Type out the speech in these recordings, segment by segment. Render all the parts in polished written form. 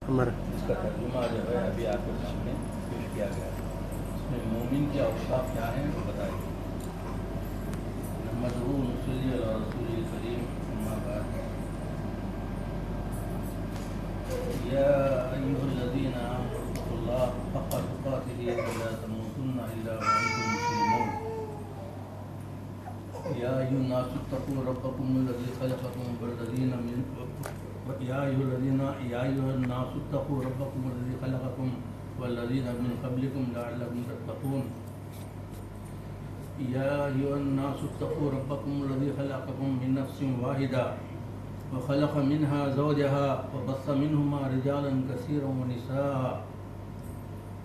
ہمارا اس کا ترجمہ جو ہے ابھی آپ کے سامنے پیش کیا گیا ہے. اس میں مومن کے اوصاف کیا ہیں وہ بتائیں. نحمدہ و نصلی علی رسول کریم اما بعد. یا ایھا الذین آمنوا اتقوا اللہ حق تقاتہ ولا تموتن الا وانتم مسلمون. یا ایھا الناس اتقوا ربکم الذی خلقکم والذین من یا ایھا الناس اتقوا ربکم الذی خلقکم والذین من قبلکم لعلکم تتقون. یا ایھا الناس اتقوا ربکم الذی خلقکم من نفس واحدہ وخلق منها زوجها وبث منهما رجالا كثيرا ونساء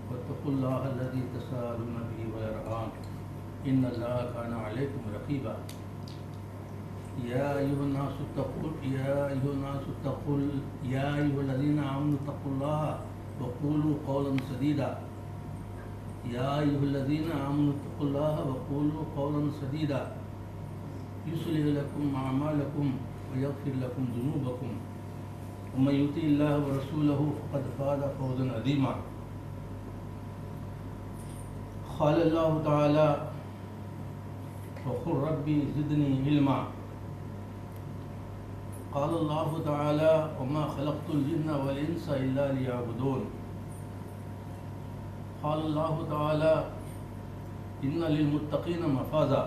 واتقوا الله الذي تساءلون به والارحام ان الله كان عليكم رقيبا. يا ايها الناس اتقوا يا ايها الذين امنوا اتقوا الله وقولوا قولا سديدا. يا ايها الذين امنوا اتقوا الله وقولوا قولا سديدا يصلح لكم اعمالكم ويغفر لكم ذنوبكم ومن يطع الله ورسوله فقد فاز فوزا عظيما. قال الله تعالى وقل ربي زدني علما. قال الله تعالى وما خلقت الجن والانس الا ليعبدون. قال الله تعالى ان للمتقين مفازا.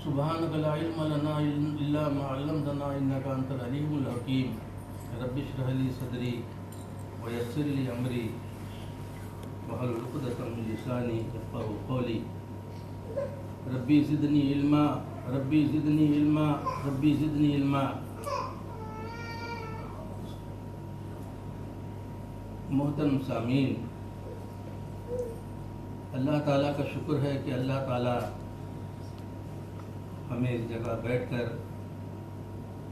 سبحانك لا علم لنا الا ما علمتنا انك انت العليم الحكيم. رب اشرح لي صدري ويسر لي امري واحلل عقدة من لساني يفقهوا قولي. ربي زدني علما ربي زدني علما ربي زدني علما. محترم سامعین، اللہ تعالیٰ کا شکر ہے کہ اللہ تعالیٰ ہمیں اس جگہ بیٹھ کر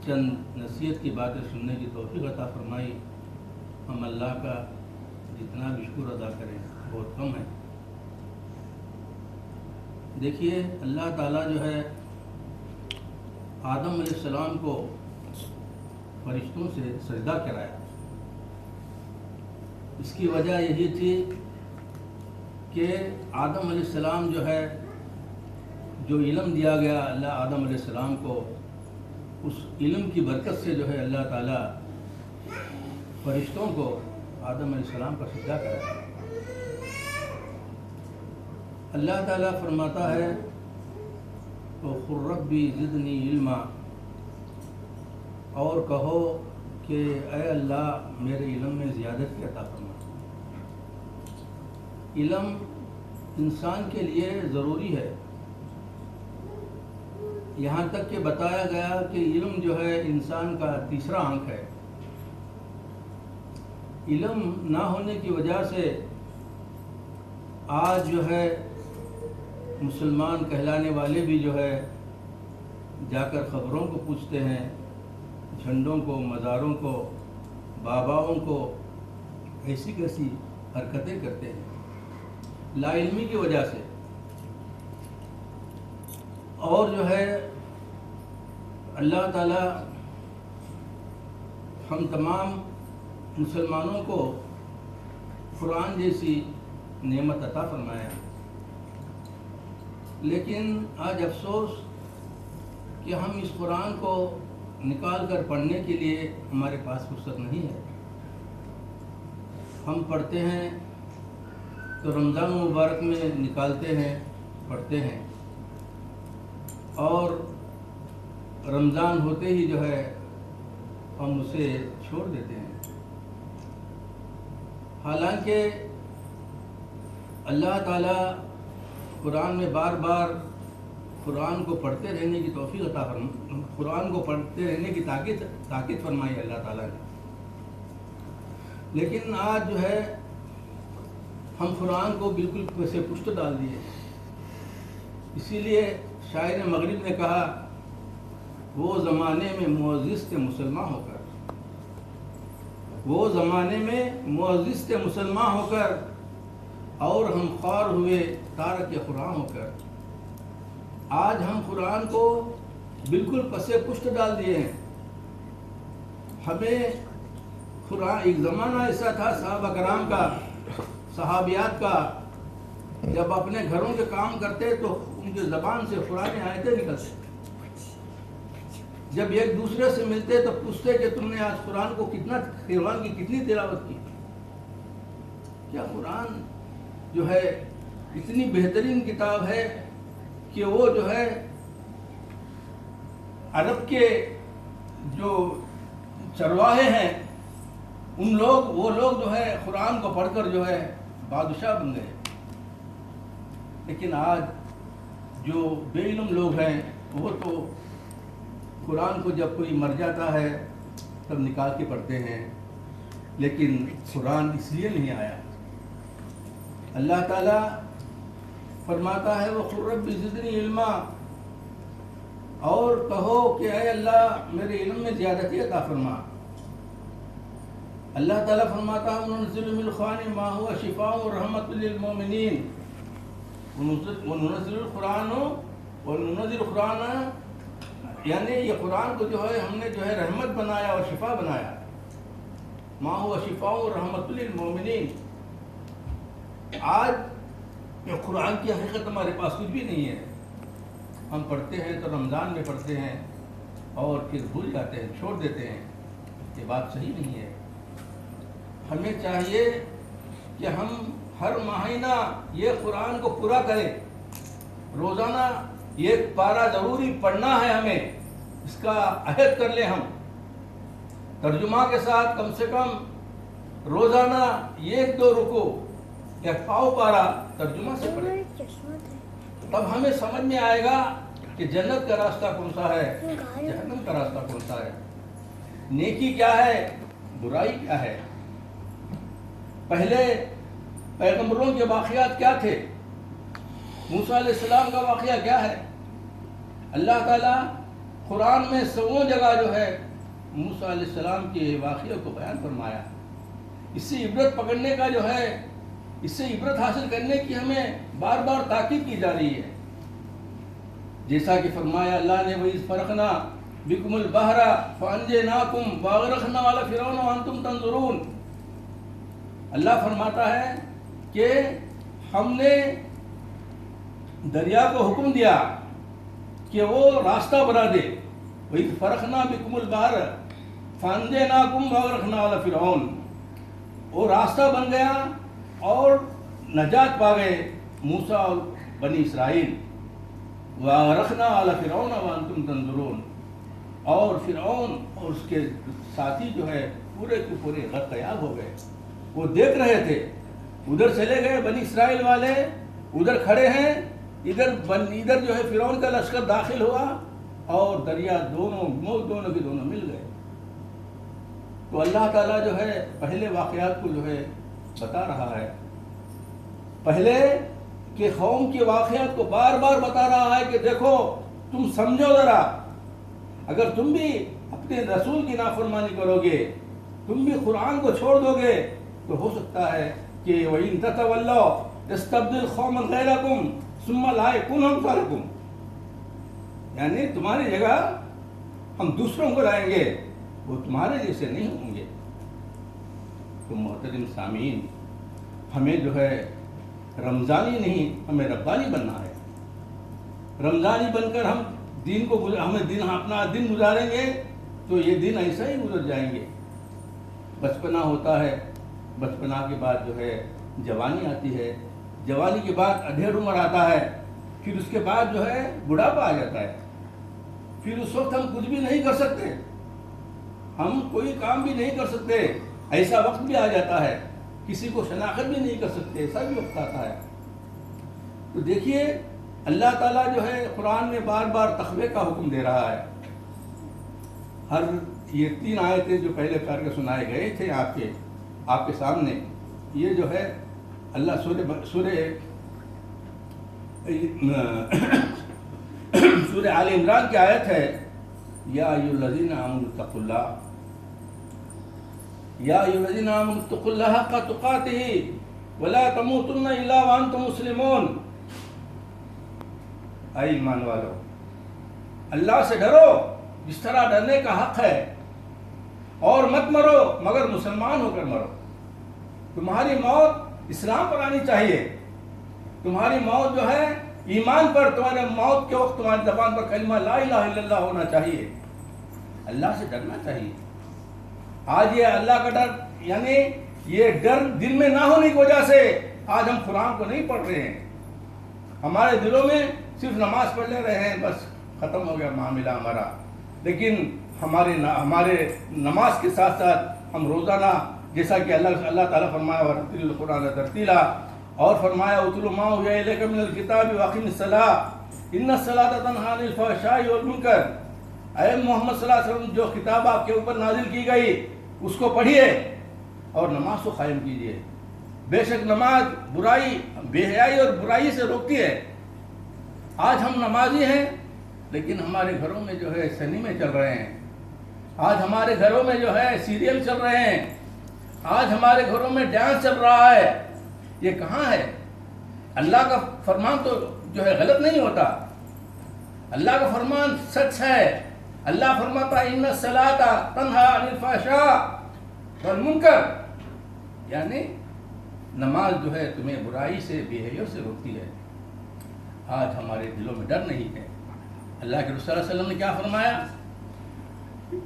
چند نصیحت کی باتیں سننے کی توفیق عطا فرمائی. ہم اللہ کا جتنا بھی شکر ادا کریں بہت کم ہے. دیکھیے، اللہ تعالیٰ جو ہے آدم علیہ السلام کو فرشتوں سے سجدہ کرایا. اس کی وجہ یہی تھی کہ آدم علیہ السلام جو ہے، جو علم دیا گیا اللہ آدم علیہ السلام کو، اس علم کی برکت سے جو ہے اللہ تعالیٰ فرشتوں کو آدم علیہ السلام کا سجدہ کرایا. اللہ تعالیٰ فرماتا ہے وَقُلْ رَبِّ زِدْنِي عِلْمًا، اور کہو کہ اے اللہ میرے علم میں زیادت کی عطا فرما. علم انسان کے لیے ضروری ہے. یہاں تک کہ بتایا گیا کہ علم جو ہے انسان کا تیسرا آنکھ ہے. علم نہ ہونے کی وجہ سے آج جو ہے مسلمان کہلانے والے بھی جو ہے جا کر خبروں کو پوچھتے ہیں، جھنڈوں کو، مزاروں کو، باباؤں کو، ایسی کیسی حرکتیں کرتے ہیں لا علمی کی وجہ سے. اور جو ہے اللہ تعالیٰ ہم تمام مسلمانوں کو قرآن جیسی نعمت عطا فرمایا، لیکن آج افسوس کہ ہم اس قرآن کو نکال کر پڑھنے کے لیے ہمارے پاس فرصت نہیں ہے. ہم پڑھتے ہیں تو رمضان مبارک میں نکالتے ہیں، پڑھتے ہیں، اور رمضان ہوتے ہی جو ہے ہم اسے چھوڑ دیتے ہیں. حالانکہ اللہ تعالیٰ قرآن میں بار بار قرآن کو پڑھتے رہنے کی توفیق عطا قرآن کو پڑھتے رہنے کی تاکید فرمائی اللہ تعالیٰ نے. لیکن آج جو ہے ہم قرآن کو بالکل پیسے پشت ڈال دیے. اسی لیے شاعر مغرب نے کہا وہ زمانے میں معزز تھے مسلمان ہو کر، وہ زمانے میں معزز تھے مسلمان ہو کر، اور ہم خوار ہوئے تارک قرآن ہو کر. آج ہم قرآن کو بالکل پسے پشت ڈال دیے ہیں. ہمیں قرآن، ایک زمانہ ایسا تھا صحابہ کرام کا، صحابیات کا، جب اپنے گھروں کے کام کرتے تو ان کی زبان سے قرآن آیتیں نکلتے، جب ایک دوسرے سے ملتے تو پوچھتے کہ تم نے آج قرآن کو قرآن کی کتنی تلاوت کی؟ کیا قرآن جو ہے اتنی بہترین کتاب ہے کہ وہ جو ہے عرب کے جو چرواہے ہیں وہ لوگ جو ہے قرآن کو پڑھ کر جو ہے بادشاہ بن گئے، لیکن آج جو بے علم لوگ ہیں وہ تو قرآن کو جب کوئی مر جاتا ہے تب نکال کے پڑھتے ہیں، لیکن قرآن اس لیے نہیں آیا۔ اللہ تعالیٰ فرماتا ہے وَقُلْ رَبِّ زِدْنِی عِلْمًا، اور کہو کہ اے اللہ میرے علم میں زیادتی عطا فرما۔ اللہ تعالیٰ فرماتا ہے وَنُنَزِّلُ مِنَ الْقُرْآنِ مَا هُوَ شِفَاءٌ وَرَحْمَةٌ لِلْمُؤْمِنِينَ، وننزل القرآن یعنی یہ قرآن کو جو ہے ہم نے جو ہے رحمت بنایا اور شفا بنایا، ما هو شفاء ورحمۃ للمؤمنین۔ آج یہ قرآن کی حقیقت ہمارے پاس کچھ بھی نہیں ہے، ہم پڑھتے ہیں تو رمضان میں پڑھتے ہیں اور پھر بھول جاتے ہیں، چھوڑ دیتے ہیں، یہ بات صحیح نہیں ہے۔ ہمیں چاہیے کہ ہم ہر مہینہ یہ قرآن کو پورا کریں، روزانہ یہ پارہ ضروری پڑھنا ہے، ہمیں اس کا عہد کر لیں، ہم ترجمہ کے ساتھ کم سے کم روزانہ 1-2 رکوع یا پاؤ پارہ ترجمہ سے پڑھیں، تب ہمیں سمجھ میں آئے گا کہ جنت کا راستہ کون سا ہے، جہنم کا راستہ کون سا ہے، نیکی کیا ہے، برائی کیا ہے۔ پہلے پیغمبروں کے واقعات کیا تھے، موسیٰ علیہ السلام کا واقعہ کیا ہے، اللہ تعالیٰ قرآن میں 100 جگہ جو ہے موسیٰ علیہ السلام کے واقعے کو بیان فرمایا۔ اس سے عبرت پکڑنے کا جو ہے، اس سے عبرت حاصل کرنے کی ہمیں بار بار تاکید کی جا رہی ہے، جیسا کہ فرمایا اللہ نے وَإِذْ فَرَقْنَا بِكُمُ الْبَحْرَ فَأَنْجَيْنَاكُمْ وَأَغْرَقْنَا آلَ فِرْعَوْنَ وَأَنْتُمْ تَنظُرُونَ۔ اللہ فرماتا ہے کہ ہم نے دریا کو حکم دیا کہ وہ راستہ بنا دے، وَإِذْ فَرَقْنَا بِكُمُ الْبَحْرَ فَأَنْجَيْنَاكُمْ وَأَغْرَقْنَا آلَ فِرْعَوْنَ، وہ راستہ بن گیا اور نجات پا گئے موسیٰ اور بنی اسرائیل، وَأَغْرَقْنَا آلَ فِرْعَوْنَ وَأَنْتُمْ تَنظُرُونَ، اور فرعون اور اس کے ساتھی جو ہے پورے کے پورے غرقیاب ہو گئے، وہ دیکھ رہے تھے، ادھر چلے گئے بنی اسرائیل والے، ادھر کھڑے ہیں، ادھر جو ہے فرعون کا لشکر داخل ہوا اور دریا دونوں کے دونوں مل گئے۔ تو اللہ تعالیٰ جو ہے پہلے واقعات کو جو ہے بتا رہا ہے، پہلے کہ قوم کے واقعات کو بار بار بتا رہا ہے کہ دیکھو تم سمجھو ذرا، اگر تم بھی اپنے رسول کی نافرمانی کرو گے، تم بھی قرآن کو چھوڑ دو گے، تو ہو سکتا ہے کہ وَإِن تَتَوَلَّوْا يَسْتَبْدِلْ قَوْمًا غَيْرَكُمْ ثُمَّ لَا يَكُونُوا أَمْثَالَكُمْ، یعنی تمہاری جگہ ہم دوسروں کو لائیں گے، وہ تمہارے جیسے نہیں ہوں گے۔ تو محترم سامعین، ہمیں جو ہے رمضانی نہیں، ہمیں ربانی بننا ہے۔ رمضانی بن کر ہم اپنا دن گزاریں گے تو یہ دن ایسا ہی گزر جائیں گے۔ بچپنا ہوتا ہے، بچپنا کے بعد جو ہے جوانی آتی ہے، جوانی کے بعد ادھیڑ عمر آتا ہے، پھر اس کے بعد جو ہے بڑھاپا آ جاتا ہے، پھر اس وقت ہم کچھ بھی نہیں کر سکتے، ہم کوئی کام بھی نہیں کر سکتے، ایسا وقت بھی آ جاتا ہے، کسی کو شناخت بھی نہیں کر سکتے، ایسا بھی وقت آتا ہے۔ تو دیکھیے اللہ تعالیٰ جو ہے قرآن میں بار بار تقوی کا حکم دے رہا ہے۔ ہر یہ 3 آیتیں جو پہلے کر کے سنائے گئے تھے آپ کے سامنے، یہ جو ہے اللہ سورہ آل عمران کی آیت ہے، یا ایھا الذین آمنوا اتقوا اللہ، یا ایھا الذین آمنوا اتقوا اللہ حق تقاتہ ولا تموتن الا وانتم مسلمون۔ اے ایمان والو، اللہ سے ڈرو جس طرح ڈرنے کا حق ہے، اور مت مرو مگر مسلمان ہو کر مرو. تمہاری موت اسلام پر آنی چاہیے. تمہاری موت جو ہے ایمان پر, تمہارے موت کے وقت تمہاری زبان پر کلمہ لا الہ الا اللہ ہونا چاہیے. اللہ سے ڈرنا چاہیے. آج یہ اللہ کا ڈر, یعنی یہ ڈر دل میں نہ ہونے کی وجہ سے آج ہم قرآن کو نہیں پڑھ رہے ہیں. ہمارے دلوں میں صرف نماز پڑھ لے رہے ہیں, بس ختم ہو گیا معاملہ ہمارا. لیکن ہمارے نماز کے ساتھ ساتھ ہم روزانہ, جیسا کہ اللہ تعالیٰ فرمایا ورتل القرآن ترتیلا, اور فرمایا اتل ما اوحی الیک من الکتاب واقم الصلاۃ ان الصلاۃ تنہی عن الفحشاء والمنکر. اے محمد صلی اللہ علیہ وسلم, جو کتاب آپ کے اوپر نازل کی گئی اس کو پڑھیے اور نماز کو قائم کیجیے. بے شک نماز برائی, بے حیائی اور برائی سے روکتی ہے. آج ہم نمازی ہیں لیکن ہمارے گھروں میں جو ہے سنیمے چل رہے ہیں. آج ہمارے گھروں میں جو ہے سیریل چل رہے ہیں. آج ہمارے گھروں میں ڈانس چل رہا ہے. یہ کہاں ہے؟ اللہ کا فرمان تو جو ہے غلط نہیں ہوتا. اللہ کا فرمان سچ ہے. اللہ فرماتا ہے ان الصلاۃ تنہی عن الفحشاء والمنکر, یعنی نماز جو ہے تمہیں برائی سے, بے حیائی سے روکتی ہے. آج ہمارے دلوں میں ڈر نہیں ہے. اللہ کے رسول صلی اللہ علیہ وسلم نے کیا فرمایا؟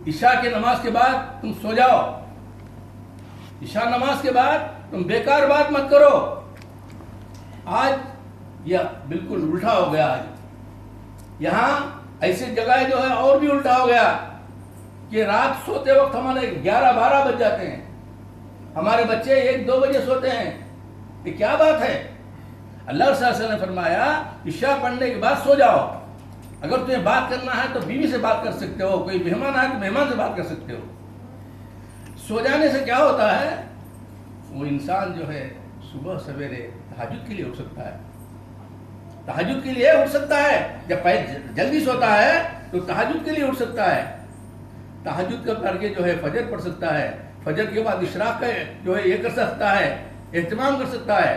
عشاء کی نماز کے بعد تم سو جاؤ. عشاء نماز کے بعد تم بیکار بات مت کرو. آج یہ بالکل الٹا ہو گیا. آج یہاں ایسی جگہ جو ہے اور بھی الٹا ہو گیا کہ رات سوتے وقت ہمارے 11-12 بج جاتے ہیں. ہمارے بچے 1-2 بجے سوتے ہیں. یہ کیا بات ہے؟ اللہ صلی اللہ علیہ وسلم نے فرمایا عشاء پڑھنے کے بعد سو جاؤ. اگر تمہیں بات کرنا ہے تو بیوی سے بات کر سکتے ہو, کوئی مہمان آئے تو مہمان سے بات کر سکتے ہو. سو جانے سے کیا ہوتا ہے؟ وہ انسان جو ہے صبح سویرے تہجد کے لیے اٹھ سکتا ہے. تہجد کے لیے اٹھ سکتا ہے. جب جلدی سوتا ہے تو تہجد کے لیے اٹھ سکتا ہے. تہجد کر کے جو ہے فجر پڑھ سکتا ہے. فجر کے بعد اشراق کا جو ہے یہ کر سکتا ہے, اہتمام کر سکتا ہے.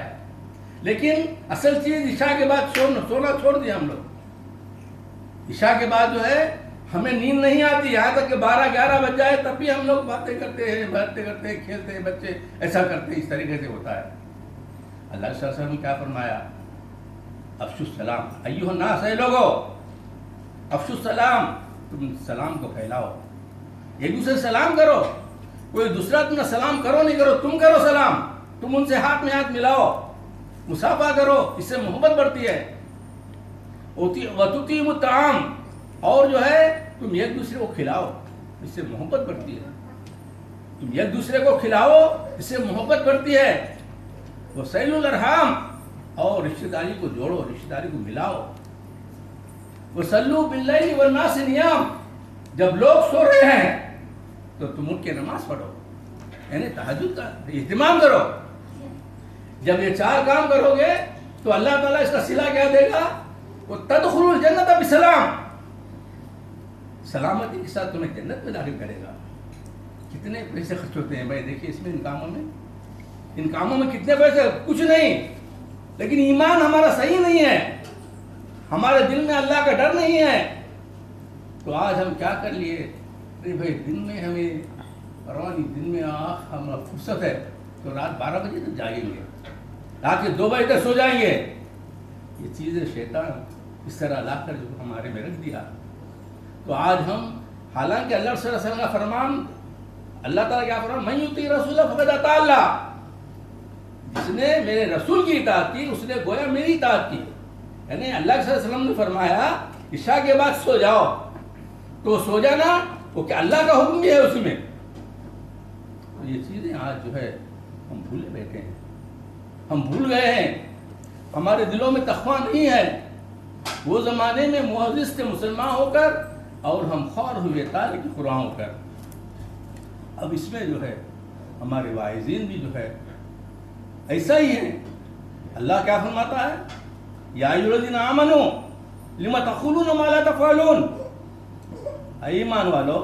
لیکن اصل چیز عشاء کے بعد سونا چھوڑ دیا ہم لوگ. عشاء کے بعد جو ہے ہمیں نیند نہیں آتی, یہاں تک کہ 12-11 بج جائے تب بھی ہم لوگ باتیں کرتے ہیں, کھیلتے ہیں, بچے ایسا کرتے ہیں. اس طریقے سے ہوتا ہے. اللہ صلی اللہ علیہ وسلم نے کیا فرمایا؟ افشوا السلام ایھا الناس, اے لوگو افشوا السلام, تم سلام کو پھیلاؤ, ایک دوسرے سے سلام کرو. کوئی دوسرا تم سلام کرو نہیں کرو, تم کرو سلام. تم ان سے ہاتھ میں ہاتھ ملاؤ, مصافحہ کرو, اس سے محبت بڑھتی ہے. وَتُطِعِمُ الطَّعَامَ, اور جو ہے تم ایک دوسرے کو کھلاؤ, اس سے محبت بڑھتی ہے. تم ایک دوسرے کو کھلاؤ, اس سے محبت بڑھتی ہے. وَصِلُوا الْأَرْحَامَ, اور رشتہ داری کو جوڑو, رشتہ داری کو ملاؤ. وَصَلُّوا بِاللَّيْلِ وَالنَّاسِ نِيَامٌ, جب لوگ سو رہے ہیں تو تم اٹھ کے نماز پڑھو, یعنی تہجد کا اہتمام کرو. جب یہ 4 کام کرو گے تو اللہ تعالیٰ اس کا صلہ کیا دے گا؟ وَتَدْخُلُوا الْجَنَّةَ بِسَلَامٍ, سلامتی کے ساتھ تمہیں جنت میں داخل کرے گا. کتنے پیسے خرچ ہوتے ہیں بھائی, دیکھیے اس میں ان کاموں میں کتنے پیسے, کچھ نہیں. لیکن ایمان ہمارا صحیح نہیں ہے, ہمارے دل میں اللہ کا ڈر نہیں ہے. تو آج ہم کیا کر لیے, ارے بھائی دن میں ہمیں روانی, دن میں ہمارا فرصت ہے تو رات 12 بجے تک جائیں گے, رات کے 2 بجے تک سو جائیں گے. یہ چیزیں شیطان اس طرح لا کر جو ہمارے میں رکھ دیا. تو آج ہم, حالانکہ اللہ صلی اللہ علیہ وسلم کا فرمان, اللہ تعالیٰ کیا فرمان, من یطیع الرسول فقد اطاع اللہ, جس نے میرے رسول کی اطاعت کی اس نے گویا میری اطاعت کی. یعنی اللہ صلی اللہ علیہ وسلم نے فرمایا عشاء کے بعد سو جاؤ, تو سو جانا وہ کہ اللہ کا حکم بھی ہے اس میں. تو یہ چیزیں آج جو ہے ہم بھولے بیٹھے ہیں, ہم بھول گئے ہیں. ہمارے دلوں میں تقویٰ نہیں ہے. وہ زمانے میں معزز تھے مسلمان ہو کر, اور ہم خوار ہوئے تارک قرآن ہو کر. اب اس میں جو ہے ہمارے واعظین بھی جو ہے ایسا ہی ہے. اللہ کیا فرماتا ہے, یا ایھا الذین آمنوا لم تقولون ما لا تفعلون, اے ایمان والو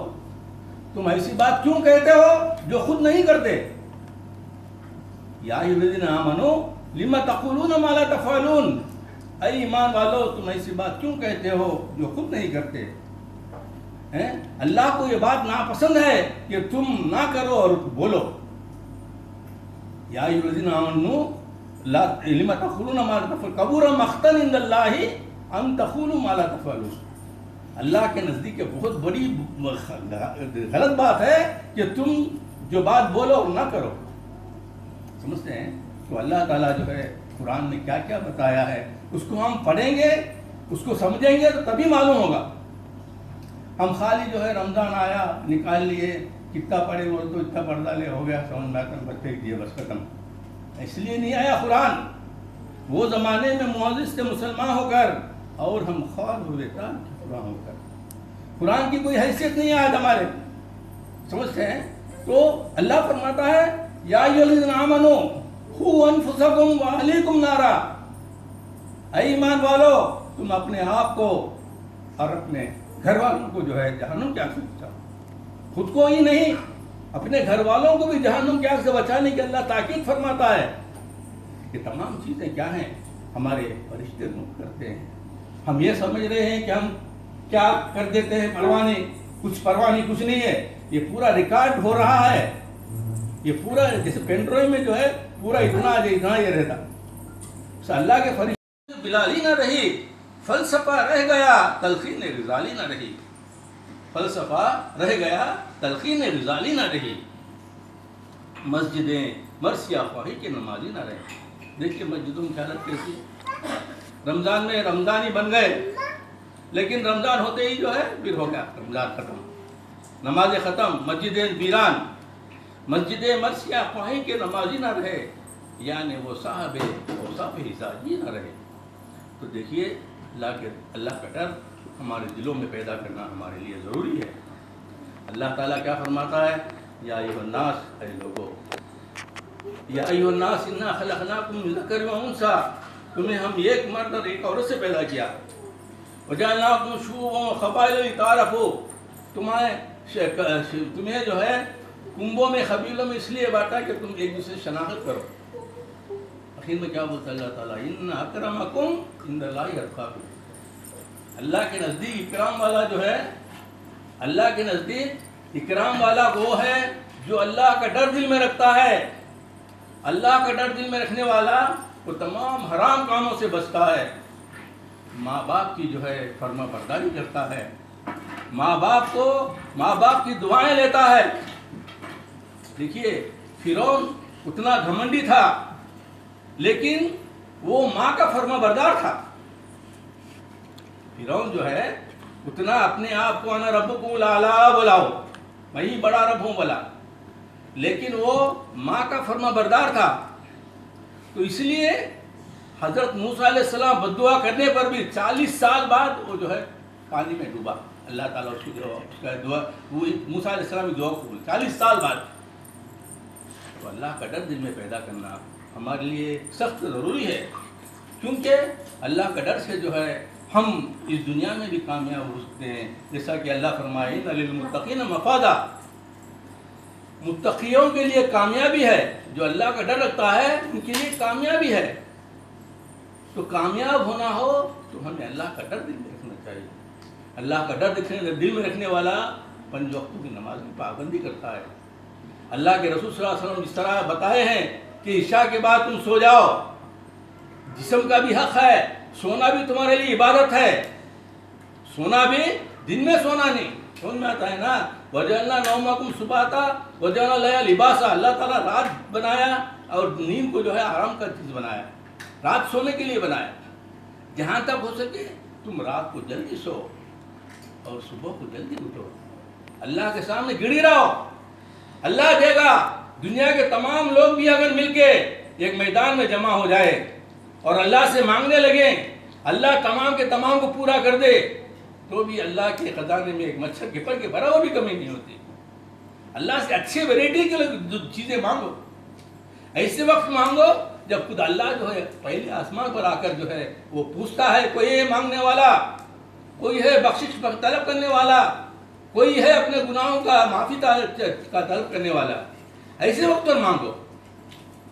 تم ایسی بات کیوں کہتے ہو جو خود نہیں کرتے. یا ایھا الذین آمنوا لم تقولون ما لا تفعلون, اے ایمان والو تم ایسی بات کیوں کہتے ہو جو خود نہیں کرتے. اللہ کو یہ بات ناپسند ہے کہ تم نہ کرو اور بولو. یا ایھا الذین آمنوا لا لم تقولون ما لا تفعلون کبر مقتا عند اللہ ان تقولوا ما لا تفعلون. اللہ کے نزدیک بہت بڑی غلط بات ہے کہ تم جو بات بولو اور نہ کرو. سمجھتے ہیں؟ تو اللہ تعالیٰ جو ہے قرآن نے کیا کیا بتایا ہے اس کو ہم پڑھیں گے, اس کو سمجھیں گے تو تبھی معلوم ہوگا. ہم خالی جو ہے رمضان آیا نکال لیے, کتنا پڑھے وہ تو اتنا پڑھ ڈالے, ہو گیا سمجھ میں آتا بچے دیے بس ختم. اس لیے نہیں آیا قرآن. وہ زمانے میں معزز تھے مسلمان ہو کر اور ہم خواب ہوئے تھا قرآن ہو کر. قرآن کی کوئی حیثیت نہیں آج ہمارے. سمجھتے ہیں؟ تو اللہ فرماتا ہے یا ایھا الذین آمنوا قوا انفسکم واہلیکم نارا. اے ایمان والو تم اپنے آپ کو اور اپنے گھر والوں کو جو ہے جہنم کی آگ سے بچاؤ. خود کو ہی نہیں اپنے گھر والوں کو بھی جہنم کی آگ سے بچانے کی اللہ تاکید فرماتا ہے. یہ تمام چیزیں کیا ہیں ہمارے فرشتے نوٹ کرتے ہیں. ہم یہ سمجھ رہے ہیں کہ ہم کیا کر دیتے ہیں, پرواہ نہیں, کچھ نہیں ہے. یہ پورا ریکارڈ ہو رہا ہے. یہ پورا جیسے پین ڈرائیو میں جو ہے پورا اتنا یہ رہتا. اللہ کے فرشتے بلالی نہ رہی, فلسفہ رہ گیا, تلقین غزالی نہ رہی. فلسفہ رہ گیا, تلقین غزالی نہ رہی. مسجدیں مرثیہ خواہی کے نمازی نہ رہے. دیکھیے مسجدوں کی حالت کیسی ہے. رمضان میں رمضانی بن گئے, لیکن رمضان ہوتے ہی جو ہے پھر ہو گیا رمضان ختم, نمازیں ختم, مسجدیں ویران. مسجدیں مرثیہ خواہی کے نمازی نہ رہے, یعنی وہ صاحب اوصاف حجازی نہ رہے. تو دیکھیے اللہ کا ڈر ہمارے دلوں میں پیدا کرنا ہمارے لیے ضروری ہے. اللہ تعالیٰ کیا فرماتا ہے, یا ایھا الناس, اے لوگو, یا ایھا الناس انا خلقناکم من ذکر و انثیٰ, تمہیں ہم ایک مرد اور ایک عورت سے پیدا کیا. وجعلناکم شعوبا و قبائل لتعارفوا, تمہیں جو ہے کنبوں میں قبیلوں میں اس لیے بانٹا کہ تم ایک دوسرے شناخت کرو. آخر میں کیا بولتا اللہ تعالیٰ, ان اکرمکم عند اللہ اتقاکم. اللہ کے نزدیک اکرام والا جو ہے, اللہ کے نزدیک اکرام والا وہ ہے جو اللہ کا ڈر دل میں رکھتا ہے. اللہ کا ڈر دل میں رکھنے والا وہ تمام حرام کاموں سے بچتا ہے. ماں باپ کی جو ہے فرما برداری کرتا ہے, ماں باپ کی دعائیں لیتا ہے. دیکھیے فرعون اتنا گھمنڈی تھا لیکن وہ ماں کا فرما بردار تھا. فرعون جو ہے اتنا اپنے آپ کو انا ربکم الاعلی بلاؤ, میں ہی بڑا رب ہوں بلا, لیکن وہ ماں کا فرما بردار تھا. تو اس لیے حضرت موسیٰ علیہ السلام بد دعا کرنے پر بھی 40 سال بعد وہ جو ہے پانی میں ڈوبا. اللہ تعالیٰ اس کا دعا, وہ موسیٰ علیہ السلام کی دعا قبول 40 سال بعد. تو اللہ کا ڈر دل میں پیدا کرنا ہمارے لیے سخت ضروری ہے, کیونکہ اللہ کا ڈر سے جو ہے ہم اس دنیا میں بھی کامیاب ہو سکتے ہیں. جیسا کہ اللہ فرمائے ان للمتقین مفازا, متقیوں کے لیے کامیابی ہے, جو اللہ کا ڈر رکھتا ہے ان کے لیے کامیابی ہے. تو کامیاب ہونا ہو تو ہمیں اللہ کا ڈر دل میں رکھنا چاہیے. اللہ کا ڈر دل میں رکھنے والا 5 وقتوں کی نماز کی پابندی کرتا ہے. اللہ کے رسول صلی اللہ علیہ وسلم جس طرح بتائے ہیں کہ عشاء کے بعد تم سو جاؤ, جسم کا بھی حق ہے, سونا بھی تمہارے لیے عبادت ہے. سونا بھی دن میں سونا نہیں, سمجھ میں آتا ہے نا. وَجَعَلْنَا نَوْمَكُمْ سُبَاتًا وَجَعَلْنَا اللَّيْلَ لِبَاسًا, اللہ تعالیٰ رات بنایا اور نیند کو جو ہے آرام کا چیز بنایا, رات سونے کے لیے بنایا. جہاں تک ہو سکے تم رات کو جلدی سو اور صبح کو جلدی اٹھو. اللہ کے سامنے گڑی رہو, اللہ دے گا. دنیا کے تمام لوگ بھی اگر مل کے ایک میدان میں جمع ہو جائے اور اللہ سے مانگنے لگیں, اللہ تمام کے تمام کو پورا کر دے, تو بھی اللہ کے خزانے میں ایک مچھر کے پر کے برابر بھی کمی نہیں ہوتی. اللہ سے اچھے ویرائٹی کے چیزیں مانگو, ایسے وقت مانگو جب خود اللہ جو ہے پہلے آسمان پر آ کر جو ہے وہ پوچھتا ہے, کوئی ہے مانگنے والا, کوئی ہے بخشش طلب کرنے والا, کوئی ہے اپنے گناہوں کا معافی کا طلب کرنے والا. ایسے وقت پر مانگو,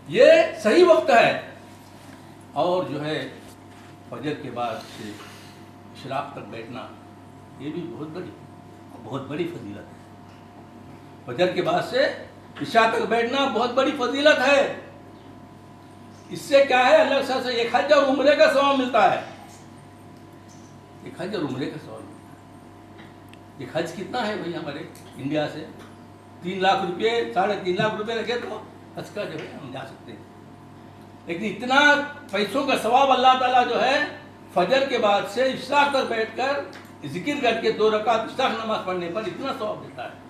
یہ صحیح وقت ہے. اور جو ہے فجر کے بعد سے اشراق تک بیٹھنا یہ بھی بہت بڑی بہت بڑی فضیلت ہے. فجر کے بعد سے عشاء تک بیٹھنا بہت بڑی فضیلت ہے. اس سے کیا ہے, اللہ تعالیٰ سے ایک حج اور عمرے کا ثواب ملتا ہے. ایک حج اور عمرے کا ثواب ملتا ہے. ایک حج کتنا ہے بھائی ہمارے انڈیا سے 3 لاکھ روپے 3.5 لاکھ روپے رکھے تو حج کا جو ہے ہم جا سکتے ہیں. لیکن اتنا پیسوں کا ثواب اللہ تعالیٰ جو ہے فجر کے بعد سے عشاء تک بیٹھ کر ذکر کر کے 2 رکعت عشاء نماز پڑھنے پر اتنا ثواب دیتا ہے.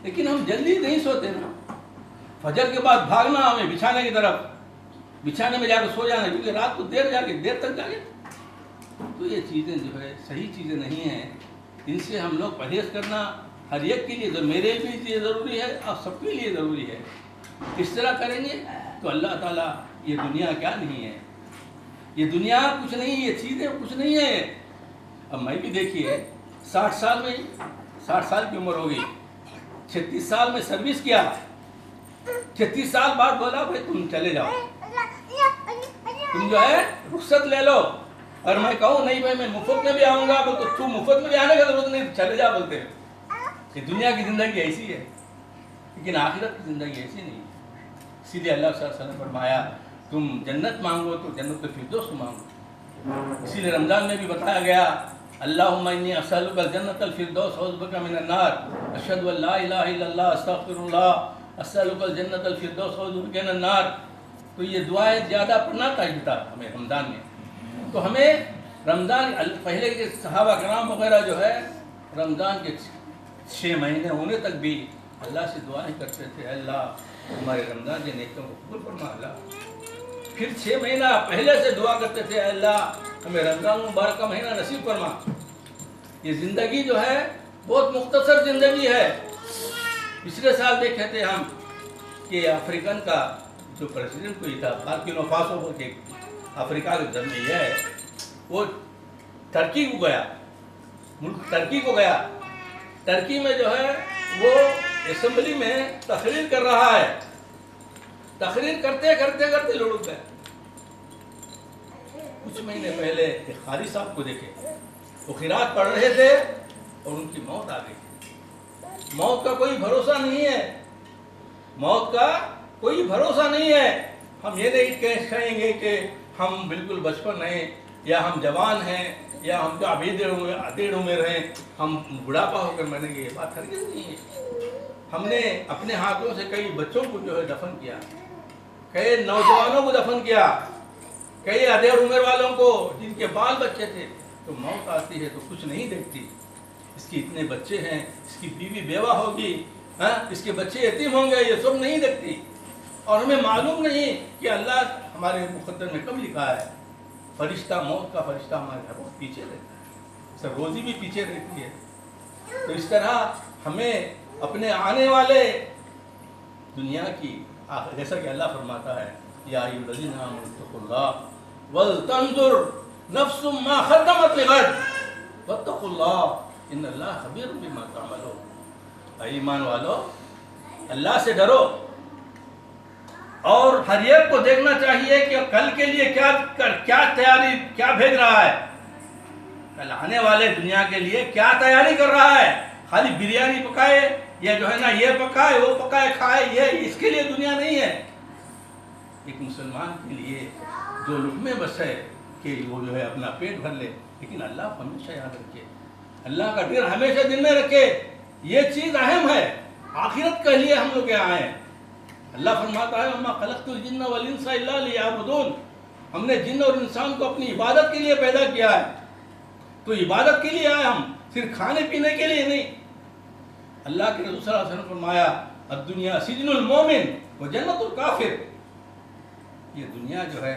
لیکن ہم جلدی نہیں سوتے نا. فجر کے بعد بھاگنا ہمیں بچھانے کی طرف, بچھانے میں جا کے سو جانا, کیونکہ رات کو دیر تک جاگے. تو یہ چیزیں جو ہے صحیح چیزیں نہیں ہیں. ان سے ہم لوگ پرہیز کرنا ہر ایک کے لیے, میرے لیے ضروری ہے اور سب کے لیے ضروری ہے. اس طرح کریں گے تو اللہ تعالیٰ, یہ دنیا کیا نہیں ہے, یہ دنیا کچھ نہیں, یہ چیزیں کچھ نہیں ہے. اب میں بھی دیکھیے 60 سال کی عمر ہوگی, 36 سال میں سروس کیا, 36 سال بعد بولا بھائی تم چلے جاؤ, تم جو ہے رخصت لے لو. اور میں کہوں نہیں بھائی میں مفت میں بھی آؤں گا, تو تو مفت میں بھی آنے کا ضرورت نہیں, چلے جا بولتے ہیں. کہ دنیا کی زندگی ایسی ہے, لیکن آخرت کی زندگی ایسی نہیں. اسی لیے اللہ صلی اللہ علیہ وسلم نے فرمایا تم جنت مانگو تو جنت الفردوس مانگو. اسی لیے رمضان میں بھی بتایا گیا اللہم انی اسألک الجنت الفردوس اعوذ بک من النار اشہد ان لا الہ الا اللہ استغفر اللہ اسألک الجنت الفردوس اعوذ بک من النار. تو یہ دعائیں زیادہ پڑھنا چاہیے تھا ہمیں رمضان میں. تو ہمیں رمضان پہلے کے صحابہ کرام وغیرہ جو ہے رمضان کے 6 مہینے ہونے تک بھی اللہ سے دعائیں کرتے تھے, اللہ ہمارے رمضان کے نیکیوں کو قبول فرما. اللہ پھر 6 مہینہ پہلے سے دعا کرتے تھے اللہ ہمیں رمضان مبارک کا مہینہ نصیب فرما. یہ زندگی جو ہے بہت مختصر زندگی ہے. پچھلے سال دیکھے تھے ہم کہ افریقن کا جو پریزیڈنٹ کوئی تھا بورکینا فاسو بول کے افریقہ کے زمین یہ ہے, وہ ترکی کو گیا, ملک ترکی کو گیا. ترکی میں جو ہے وہ اسمبلی میں تقریر کر رہا ہے. تقریر کرتے کرتے لڑک گئے. کچھ مہینے پہلے ایک قاری صاحب کو دیکھے, وہ قرات پڑھ رہے تھے اور ان کی موت آ گئی. موت کا کوئی بھروسہ نہیں ہے, موت کا کوئی بھروسہ نہیں ہے. ہم یہ نہیں کہیں گے کہ ہم بالکل بچپن ہیں یا ہم جوان ہیں یا ہم جو ادھیڑ عمر ہیں ہم بڑھاپا ہو کر مریں گے, یہ بات ہرگز نہیں ہے. ہم نے اپنے ہاتھوں سے کئی بچوں کو جو ہے دفن کیا, کئی نوجوانوں کو دفن کیا, کئی ادھیڑ عمر والوں کو جن کے بال بچے تھے. تو موت آتی ہے تو کچھ نہیں دیکھتی, اس کے اتنے بچے ہیں, اس کی بیوی بیوہ ہوگی, اس کے بچے یتیم ہوں گے, یہ سب نہیں دیکھتی. اور ہمیں معلوم نہیں کہ اللہ ہمارے مقدر میں کب لکھا ہے. فرشتہ, موت کا فرشتہ ہمارے گھر بہت پیچھے رہتا ہے, سر روزی بھی پیچھے رہتی ہے. تو اس طرح ہمیں اپنے آنے والے دنیا کی, جیسا کہ اللہ فرماتا ہے یا ایھا الذین آمنوا اتقوا اللہ ولتنظر نفس ما قدمت لغد واتقوا اللہ ان اللہ خبیر بما تعملون. اے ایمان والو, اللہ سے ڈرو اور ہر ایک کو دیکھنا چاہیے کہ کل کے لیے کیا تیاری کیا بھیج رہا ہے, کل آنے والے دنیا کے لیے کیا تیاری کر رہا ہے. خالی بریانی پکائے یا جو ہے نا یہ پکائے وہ پکائے کھائے, یہ اس کے لیے دنیا نہیں ہے. ایک مسلمان کے لیے جو لقمے بس ہے کہ وہ جو ہے اپنا پیٹ بھر لے, لیکن اللہ کو ہمیشہ یاد رکھے, اللہ کا ڈر ہمیشہ دل میں رکھے. یہ چیز اہم ہے, آخرت کے لیے ہم لوگ یہاں ہیں. اللہ فرماتا ہے وما خلقت الجن والانس الا لیعبدون. ہم نے جن اور انسان کو اپنی عبادت کے لیے پیدا کیا ہے. تو عبادت کے لیے آئے ہم, صرف کھانے پینے کے لیے نہیں. اللہ کے رسول صلی اللہ علیہ وسلم نے فرمایا الدنیا سجن المومن وجنت الکافر. یہ دنیا جو ہے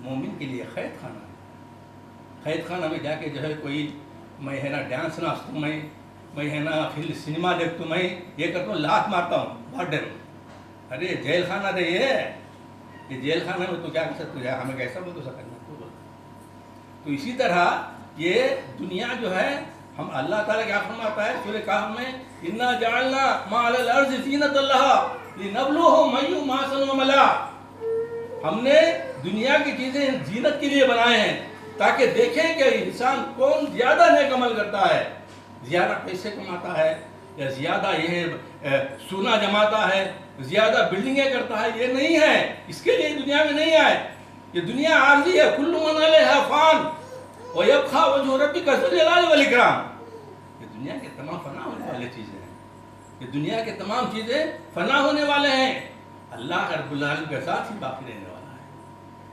مومن کے لیے قید خانہ ہے. قید خانہ میں جا کے جو ہے کوئی میں ہے نا ڈانس ناچتا ہوں, میں ہے نا فلم سنیما دیکھتا ہوں, میں یہ کرتا ہوں, لات مارتا ہوں, بہت ڈر. ارے جیل خانہ دے یہ جیل خانہ میں تو کیا کر سکتے ہو, ہمیں کیسا بول سکتے. تو اسی طرح یہ دنیا جو ہے ہم اللہ تعالیٰ کیا فرماتا ہے سورہ کہف میں انا جعلنا ما علی الارض زینۃ لها لنبلوہم ایہم احسن عملا. ہم نے دنیا کی چیزیں زینت کے لیے بنائے ہیں تاکہ دیکھیں کہ انسان کون زیادہ نیک عمل کرتا ہے. زیادہ پیسے کماتا ہے یا زیادہ یہ سونا جماتا ہے، زیادہ بلڈنگیں کرتا ہے، یہ نہیں ہے، اس کے لیے دنیا میں نہیں آئے. یہ دنیا عارضی ہے. کل من علیہا فان ویبقی وجہ ربک ذو الجلال والاکرام. یہ دنیا کے تمام فنا ہونے والی چیزیں ہیں. یہ دنیا کے تمام چیزیں فنا ہونے والے ہیں. اللہ رب العالمین کے ساتھ ہی باقی رہنے والا ہے.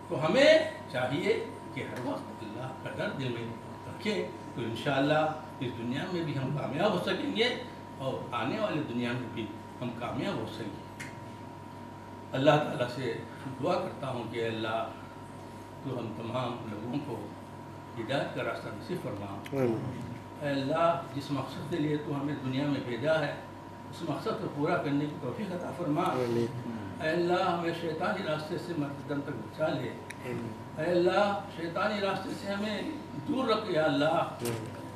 تو ہمیں چاہیے کہ ہر وقت اللہ کا ڈر دل میں رکھیں، تو انشاءاللہ اس دنیا میں بھی ہم کامیاب ہو سکیں گے اور آنے والے دنیا میں بھی ہم کامیاب ہو سکیں گے. اللہ تعالیٰ سے دعا کرتا ہوں کہ اللہ تو ہم تمام لوگوں کو ہدایت کا راستہ نصیب فرما. اے اللہ جس مقصد کے لیے تو ہمیں دنیا میں بھیجا ہے اس مقصد کو پورا کرنے کی توفیق عطا فرما. اے اللہ ہمیں شیطانی راستے سے مرتدن تک بچا لے. اے اللہ شیطانی راستے سے ہمیں دور رکھ یا اللہ.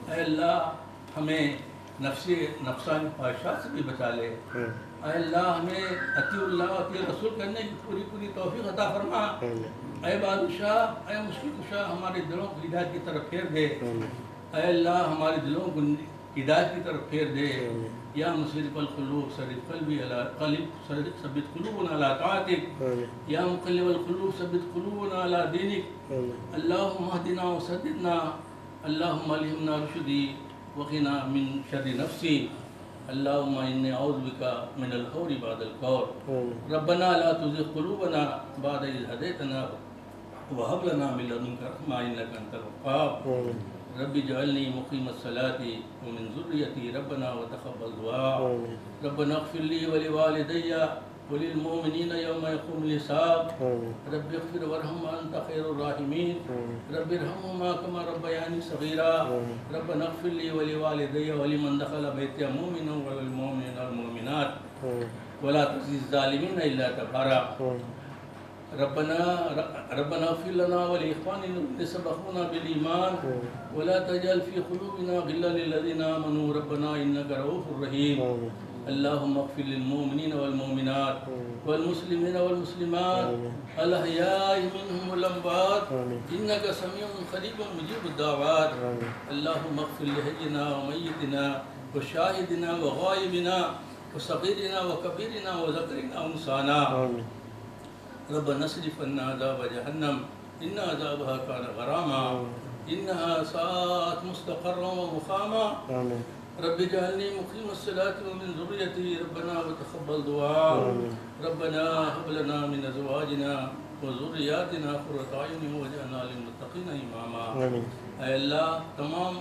اے اللہ ہمیں نفسانی خواہشات سے بھی بچا لے. اے اللہ ہمیں اطیع اللہ و اطیع رسول کرنے کی پوری توفیق عطا فرما. اے بادشاہ، اے مشکل کشا، ہمارے دلوں کو ہدایت کی طرف پھیر دے. اے اللہ ہمارے دلوں کو ہدایت کی طرف پھیر دے. یا مصرف القلوب صرف قلبی ثبت قلوبنا علی طاعتک. یا مقلب القلوب ثبت قلوبنا علی دینک. اللہم اہدنا وسددنا. اللہم الہمنا رشدی وقنا من شر نفسی. اللہم انی اعوذ بک من الخور بعد الخور. ربنا لا تزغ قلوبنا بعد اذ ہدیتنا وہب لنا من لدنک رحمہ انک انت الوہاب. رب اجعلنی مقیم الصلاۃ ومن ذریتی ربنا وتقبل دعاء. ربنا اغفر لی ولوالدی وللمؤمنین یوم یقوم الحساب. رب اغفر وارحم وانت خیر الراحمین. رب ارحمہما کما ربیانی صغیرا. ربنا اغفر لی ولوالدی ولمن دخل بیتی مؤمنا وللمؤمنین والمؤمنات ولا تزد الظالمین الا تبارا. ربنا اغفر لنا ولإخواننا الذين سبقونا بالإيمان ولا تجعل في قلوبنا غلا للذين آمنوا ربنا إنك رؤوف رحيم. اللهم اغفر للمؤمنين والمؤمنات والمسلمين والمسلمات الأحياء منهم والأموات إنك سميع قريب مجيب الدعوات. اللهم اغفر لحينا وميتنا وشاهدنا وغائبنا وصغيرنا وكبيرنا وذكرنا وأنثانا. ربنا اصرف عنا عذاب جہنم ان عذابها كان غراما انها ساءت مستقرا ومقاما. رب اجعلني مقيم الصلاة ومن ذريتي ربنا وتقبل دعاء. ربنا هب لنا من ازواجنا وذرياتنا قرة اعين واجعلنا للمتقين اماما. اے اللہ تمام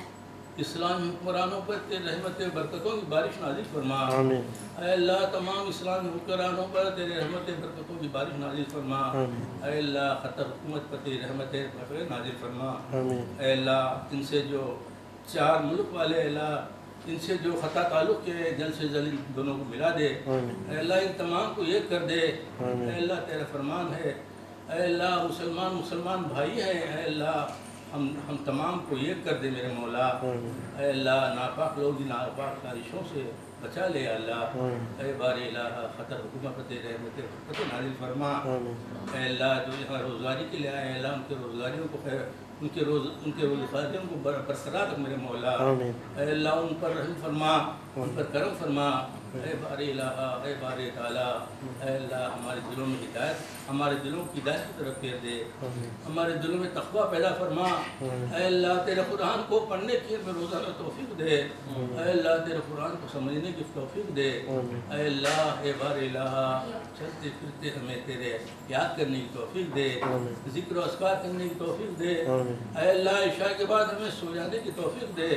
اسلامی حکمرانوں پر تیرے رحمت برکتوں کی بارش نازل فرما. اے اللہ تمام اسلامی حکمرانوں پر تیرے رحمت برکتوں کی بارش نازل فرما. اے اللہ قطر حکومت پر تیرے رحمت برکتیں نازل فرما. اے اللہ ان سے جو 4 ملک والے اللہ ان سے جو خطا تعلق کے جلد سے جلد دونوں کو ملا دے. اے اللہ ان تمام کو ایک کر دے. اے اللہ تیرا فرمان ہے. اے اللہ مسلمان بھائی ہیں. اے اللہ ہم تمام کو ایک کر دے میرے مولا. اے اللہ ناپاک لوگ ناپاک خواہشوں سے بچا لے اللہ. اے بار الہ خطر حکومت پر تیرے رحمت برکتیں نازل فرما. اے اللہ جو یہاں روزگاری کے لیے آئے ہیں اللہ ان کے روزگاریوں کو خیر ان کے روزگاریوں کو برقرار رکھ میرے مولا. اے اللہ ان پر رحم فرما، ان پر کرم فرما. اے بار الہ اے بار تعالیٰ اے اللہ ہمارے دلوں میں ہدایت ہمارے دلوں کی ہدایت کی طرف پھیر دے. ہمارے دلوں میں تقویٰ پیدا فرما. اے اللہ تیرے قرآن کو پڑھنے کی ہمیں روزانہ توفیق دے. اے اللہ تیرے قرآن کو سمجھنے کی توفیق دے. اے اللہ اے بار الہ چلتے پھرتے ہمیں تیرے یاد کرنے کی توفیق دے، ذکر و اذکار کرنے کی توفیق دے. اے اللہ عشاء کے بعد ہمیں سو جانے کی توفیق دے.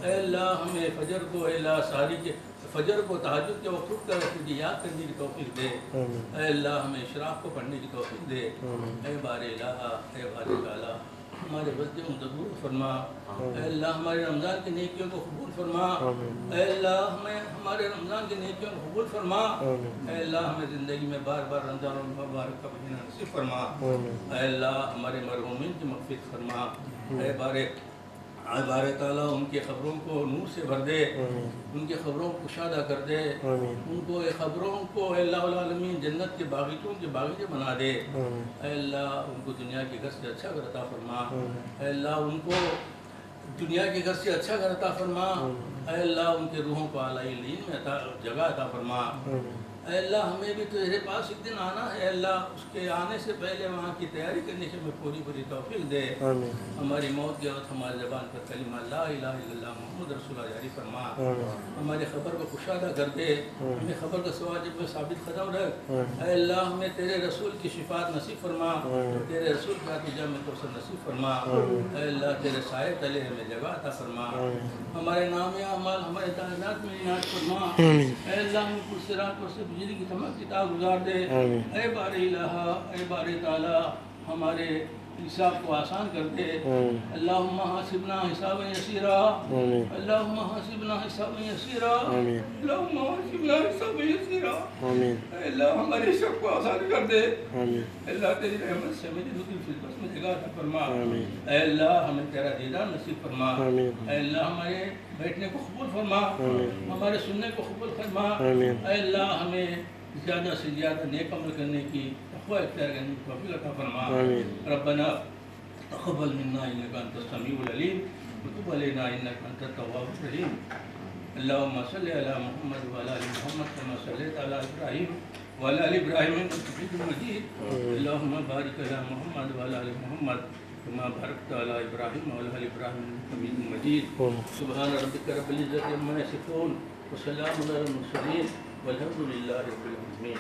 اے اللہ ہمیں فجر کو اے اللہ ساری کے فجر کو تہجد کے وقت کا وقت کی یاد کرنے کی توفیق دے. اے اللہ ہمیں اشراق کو پڑھنے کی توفیق دے. اے بار الہ اے بار تعالیٰ ہمارے بچوں کو قبول فرما. اے اللہ ہمارے رمضان کی نیکیوں کو قبول فرما. اے اللہ ہمیں ہمارے رمضان کی نیکیوں کو قبول فرما. اے اللہ ہمیں زندگی میں بار بار رمضان المبارک کا مہینہ نصیب فرما. اے اللہ ہمارے مرحومین کی مغفرت فرما. اے بار تعالیٰ ان کی خبروں کو نور سے بھر دے، ان کی خبروں کو کشادہ کر دے. ان کو خبروں کو اے اللہ العالمین جنت کے باغیچوں کے باغیچے بنا دے. اے اللہ ان کو دنیا کے گھر سے اچھا گھر عطا فرما. اے اللہ ان کو دنیا کے گھر سے اچھا گھر عطا فرما. اے اللہ ان کے روحوں کو اعلیٰ علین میں جگہ عطا فرما. اے اللہ ہمیں بھی تیرے پاس ایک دن آنا ہے. اللہ اس کے آنے سے پہلے وہاں کی تیاری کرنے کی ہمیں پوری توفیق دے. ہماری موت کے وقت ہماری زبان پر کلمہ لا الہ الا اللہ محمد رسول اللہ جاری فرما. ہماری خبر کو کشادہ کر دے. ہمیں خبر کا سواجب میں ثابت قدم رکھ. اے اللہ ہمیں تیرے رسول کی شفاعت نصیب فرما. تیرے رسول کا جام میں توسل نصیب فرما. اے اللہ تیرے سائے تلے ہمیں جگہ عطا فرما. ہمارے نام اعمال ہمارے تعینات میں عنایت فرما. اے اللہ ہم کو صراط پر سے بجلی کی تمام کتاب گزار دے. اے بار الہ اے بار تعالی ہمارے حساب کو آسان کر دے. اللہم حاسبنا حسابا یسیرا. اللہم حاسبنا حسابا یسیرا. اللہم حاسبنا حسابا یسیرا. اے اللہ ہمارے حساب کو آسان کر دے. اللہ تیری رحمت سے ہمیں دوسری فردوس میں جگہ عطا فرما. اے اللہ ہمیں تیرا دیدار نصیب فرما. اے اللہ ہمارے بیٹھنے کو قبول فرما. ہمارے سننے کو قبول فرما. اے اللہ ہمیں زیادہ سے زیادہ نیک عمل کرنے کی تقوی اختیار کرنے کی توفیق عطا فرما. ربنا تقبل منا انك انت السميع العليم وتب علينا انك انت التواب الرحيم. اللهم صل على محمد وعلى ال محمد كما صليت على ابراهيم وعلى ال ابراهيم انك حميد مجيد. اللهم بارك على محمد وعلى ال محمد كما باركت على ابراهيم وعلى ال ابراهيم انك حميد مجيد. سبحان ربك رب العزة عما يصفون وسلام على المرسلين والحمد لله رب العالمين.